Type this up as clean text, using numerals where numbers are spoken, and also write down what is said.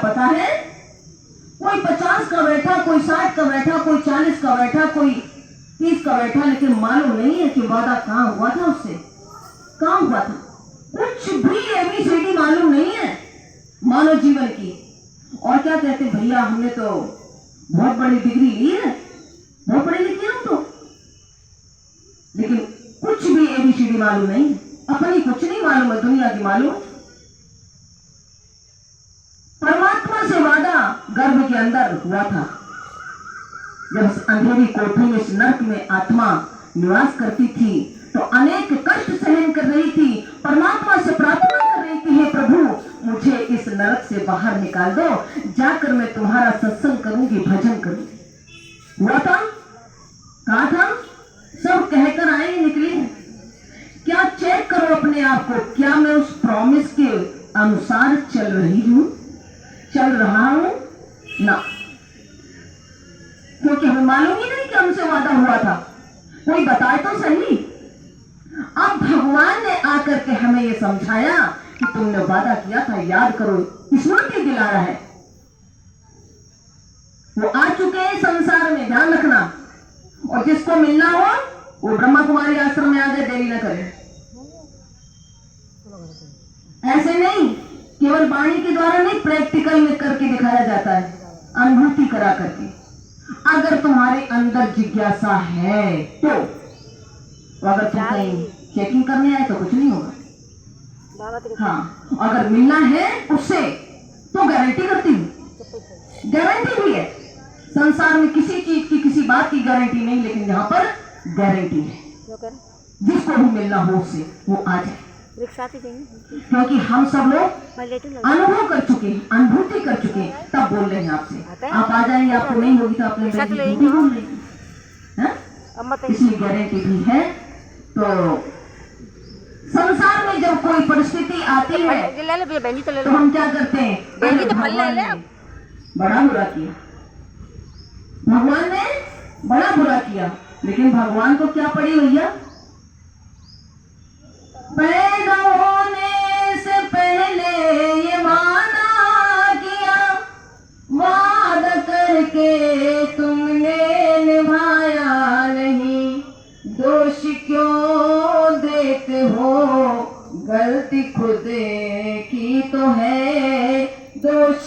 पता है? कोई 50 का बैठा, कोई 60 का बैठा, कोई 40 का बैठा, कोई 30 का बैठा, लेकिन मालूम नहीं है कि वादा कहाँ हुआ था उससे, कहाँ हुआ था। कुछ भी एबीसीडी मालूम नहीं है मानव जीवन की। और क्या कहते भैया हमने तो बहुत बड़ी डिग्री ली है, बहुत पढ़े लिखे हम तो, लेकिन कुछ भी एबीसीडी मालूम नहीं, अपनी कुछ नहीं मालूम है, दुनिया की मालूम। परमात्मा से वादा गर्भ के अंदर हुआ था, जब उस अंधेरी कोठरी में, इस नरक में आत्मा निवास करती थी तो अनेक कष्ट सहन कर रही थी, परमात्मा से प्रार्थना कर रही थी, हे प्रभु मुझे इस नरक से बाहर निकाल दो, जाकर मैं तुम्हारा सत्संग करूंगी, भजन करूंगी। हुआ था, कहा था, सब कहकर आए, निकली। क्या चेक करो अपने आप को, क्या मैं उस प्रॉमिस के अनुसार चल रही हूं, चल रहा हूं ना? क्योंकि हमें मालूम ही नहीं कि हमसे वादा हुआ था, कोई बताए तो सही। अब भगवान ने आकर के हमें यह समझाया कि तुमने वादा किया था, याद करो, स्मृति दिला रहा है। वो आ चुके हैं संसार में, ध्यान रखना। और जिसको मिलना हो वो ब्रह्मा कुमारी आश्रम में आ जाए, देरी न करे। ऐसे नहीं, केवल वाणी के द्वारा नहीं, प्रैक्टिकल में करके दिखाया जाता है, अनुभूति करा करके। अगर तुम्हारे अंदर जिज्ञासा है तो अगर तुम कहीं चेकिंग करने आए तो कुछ नहीं होगा। हाँ, अगर मिलना है उससे तो गारंटी करती हूँ, गारंटी भी है। संसार में किसी चीज की, किसी बात की गारंटी नहीं, लेकिन यहाँ पर गारंटी है। जिसको भी मिलना हो उससे वो आ जाए, क्योंकि हम सब लोग अनुभव कर चुके हैं, अनुभूति कर चुके हैं, तब बोल रहे हैं आपसे। आप आ जाएंगे, आपको नहीं होगी तो आप बोल रही, इसलिए गारंटी भी है। तो संसार में जब कोई परिस्थिति आती है तो हम क्या करते हैं, भगवान ने बड़ा बुरा किया, भगवान ने बड़ा बुरा किया। लेकिन भगवान को क्या पड़ी भैया, पैदा होने से पहले ये वादा किया, वादा करके तुमने निभाया नहीं, दोष क्यों देते हो, गलती खुद की तो है